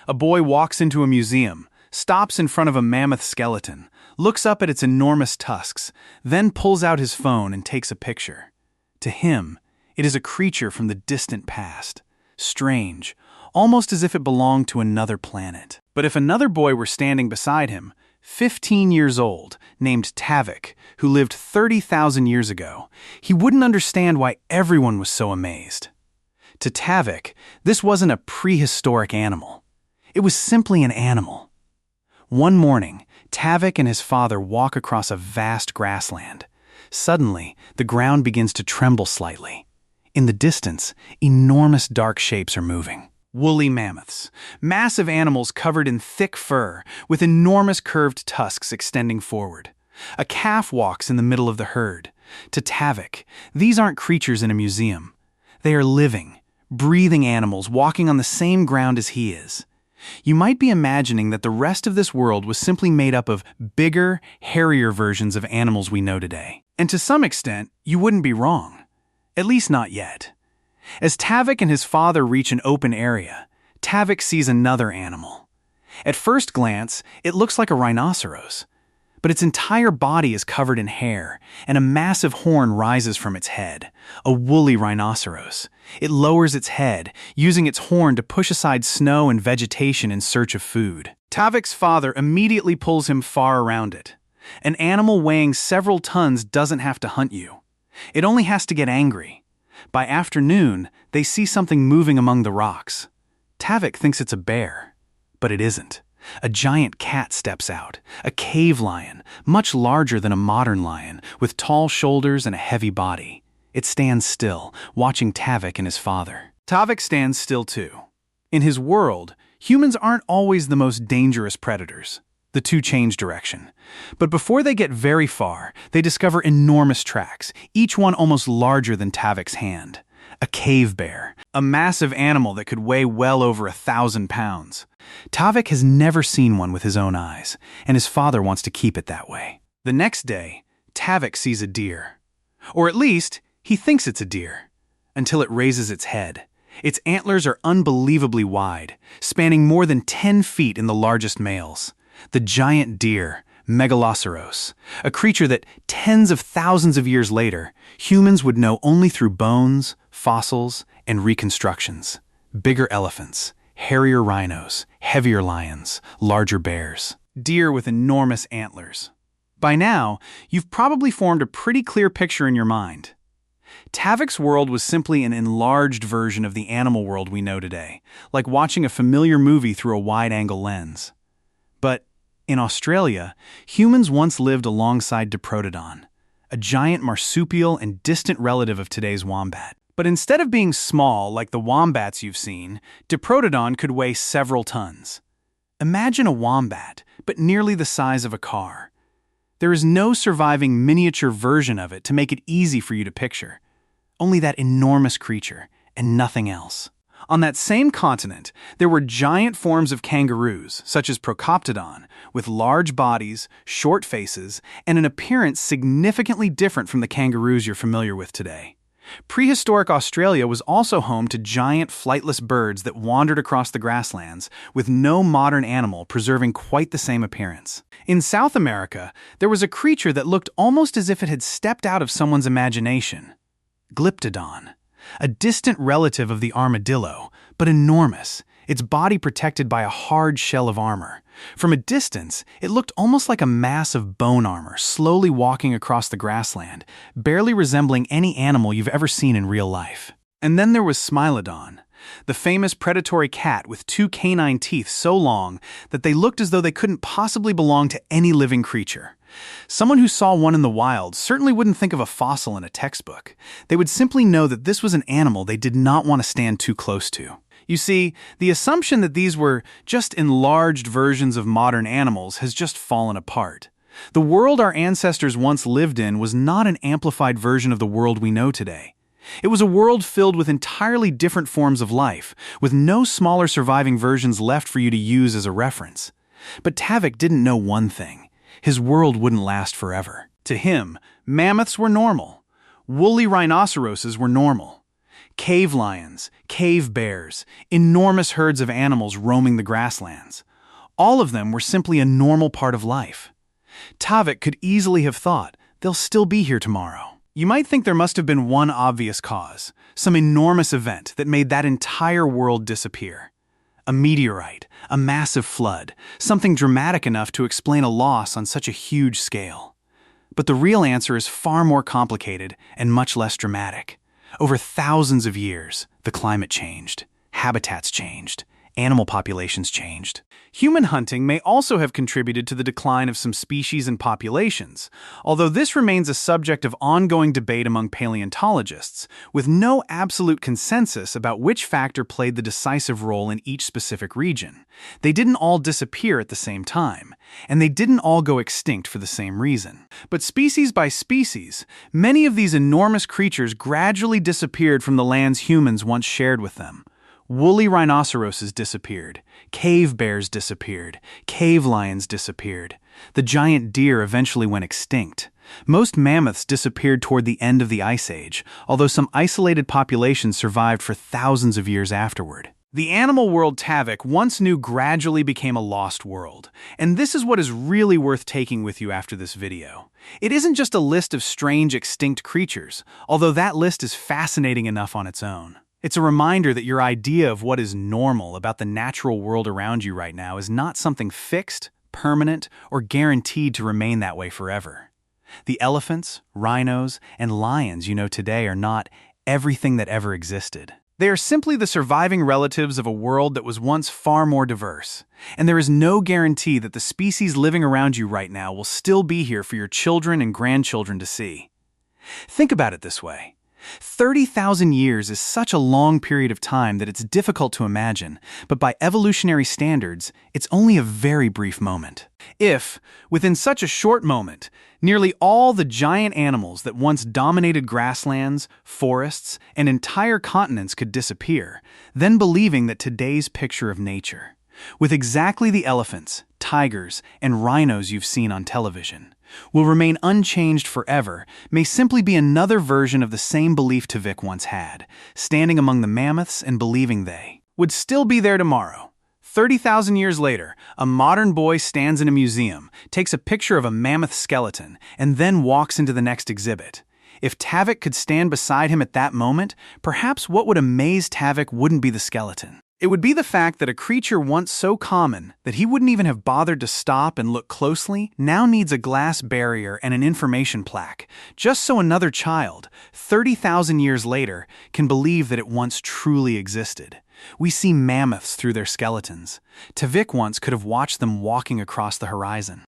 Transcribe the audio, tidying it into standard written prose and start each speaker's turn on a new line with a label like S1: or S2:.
S1: A boy walks into a museum, stops in front of a mammoth skeleton, looks up at its enormous tusks, then pulls out his phone and takes a picture. To him, it is a creature from the distant past. Strange, almost as if it belonged to another planet. But if another boy were standing beside him, 15 years old, named Tavik, who lived 30,000 years ago, he wouldn't understand why everyone was so amazed. To Tavik, this wasn't a prehistoric animal. It was simply an animal. One morning, Tavik and his father walk across a vast grassland. Suddenly, the ground begins to tremble slightly. In the distance, enormous dark shapes are moving. Woolly mammoths, massive animals covered in thick fur, with enormous curved tusks extending forward. A calf walks in the middle of the herd. To Tavik, these aren't creatures in a museum. They are living, breathing animals walking on the same ground as he is. You might be imagining that the rest of this world was simply made up of bigger, hairier versions of animals we know today. And to some extent, you wouldn't be wrong. At least not yet. As Tavik and his father reach an open area, Tavik sees another animal. At first glance, it looks like a rhinoceros, but its entire body is covered in hair, and a massive horn rises from its head, a woolly rhinoceros. It lowers its head, using its horn to push aside snow and vegetation in search of food. Tavik's father immediately pulls him far around it. An animal weighing several tons doesn't have to hunt you. It only has to get angry. By afternoon, they see something moving among the rocks. Tavik thinks it's a bear, but it isn't. A giant cat steps out, a cave lion, much larger than a modern lion, with tall shoulders and a heavy body. It stands still, watching Tavik and his father. Tavik stands still too. In his world, humans aren't always the most dangerous predators. The two change direction. But before they get very far, they discover enormous tracks, each one almost larger than Tavik's hand. A cave bear, a massive animal that could weigh well over 1,000 pounds. Tavik has never seen one with his own eyes, and his father wants to keep it that way. The next day, Tavik sees a deer. Or at least, he thinks it's a deer, until it raises its head. Its antlers are unbelievably wide, spanning more than 10 feet in the largest males. The giant deer, Megaloceros, a creature that tens of thousands of years later, humans would know only through bones, fossils, and reconstructions. Bigger elephants, hairier rhinos, heavier lions, larger bears. Deer with enormous antlers. By now, you've probably formed a pretty clear picture in your mind. Tavik's world was simply an enlarged version of the animal world we know today, like watching a familiar movie through a wide-angle lens. But in Australia, humans once lived alongside Diprotodon, a giant marsupial and distant relative of today's wombat. But instead of being small like the wombats you've seen, Diprotodon could weigh several tons. Imagine a wombat, but nearly the size of a car. There is no surviving miniature version of it to make it easy for you to picture. Only that enormous creature, and nothing else. On that same continent, there were giant forms of kangaroos, such as Procoptodon, with large bodies, short faces, and an appearance significantly different from the kangaroos you're familiar with today. Prehistoric Australia was also home to giant flightless birds that wandered across the grasslands, with no modern animal preserving quite the same appearance. In South America, there was a creature that looked almost as if it had stepped out of someone's imagination. Glyptodon. A distant relative of the armadillo, but enormous, its body protected by a hard shell of armor. From a distance, it looked almost like a mass of bone armor slowly walking across the grassland, barely resembling any animal you've ever seen in real life. And then there was Smilodon, the famous predatory cat with 2 canine teeth so long that they looked as though they couldn't possibly belong to any living creature. Someone who saw one in the wild certainly wouldn't think of a fossil in a textbook. They would simply know that this was an animal they did not want to stand too close to. You see, the assumption that these were just enlarged versions of modern animals has just fallen apart. The world our ancestors once lived in was not an amplified version of the world we know today. It was a world filled with entirely different forms of life, with no smaller surviving versions left for you to use as a reference. But Tavik didn't know one thing. His world wouldn't last forever. To him, mammoths were normal. Woolly rhinoceroses were normal. cave lions, cave bears, enormous herds of animals roaming the grasslands. All of them were simply a normal part of life. Tavik could easily have thought, they'll still be here tomorrow. You might think there must have been one obvious cause, some enormous event that made that entire world disappear. A meteorite, a massive flood, something dramatic enough to explain a loss on such a huge scale. But the real answer is far more complicated and much less dramatic. Over thousands of years, the climate changed, habitats changed, animal populations changed. Human hunting may also have contributed to the decline of some species and populations, although this remains a subject of ongoing debate among paleontologists, with no absolute consensus about which factor played the decisive role in each specific region. They didn't all disappear at the same time, and they didn't all go extinct for the same reason. But species by species, many of these enormous creatures gradually disappeared from the lands humans once shared with them. Woolly rhinoceroses disappeared, cave bears disappeared, cave lions disappeared. The giant deer eventually went extinct. Most mammoths disappeared toward the end of the Ice Age, although some isolated populations survived for thousands of years afterward. The animal world Tavik once knew gradually became a lost world, and this is what is really worth taking with you after this video. It isn't just a list of strange extinct creatures, although that list is fascinating enough on its own. It's a reminder that your idea of what is normal about the natural world around you right now is not something fixed, permanent, or guaranteed to remain that way forever. The elephants, rhinos, and lions you know today are not everything that ever existed. They are simply the surviving relatives of a world that was once far more diverse, and there is no guarantee that the species living around you right now will still be here for your children and grandchildren to see. Think about it this way. 30,000 years is such a long period of time that it's difficult to imagine, but by evolutionary standards, it's only a very brief moment. If, within such a short moment, nearly all the giant animals that once dominated grasslands, forests, and entire continents could disappear, then believing that today's picture of nature, with exactly the elephants, tigers, and rhinos you've seen on television, will remain unchanged forever may simply be another version of the same belief Tavik once had, standing among the mammoths and believing they would still be there tomorrow. 30,000 years later, a modern boy stands in a museum, takes a picture of a mammoth skeleton, and then walks into the next exhibit. If Tavik could stand beside him at that moment, perhaps what would amaze Tavik wouldn't be the skeleton. It would be the fact that a creature once so common that he wouldn't even have bothered to stop and look closely now needs a glass barrier and an information plaque, just so another child, 30,000 years later, can believe that it once truly existed. We see mammoths through their skeletons. Tavik once could have watched them walking across the horizon.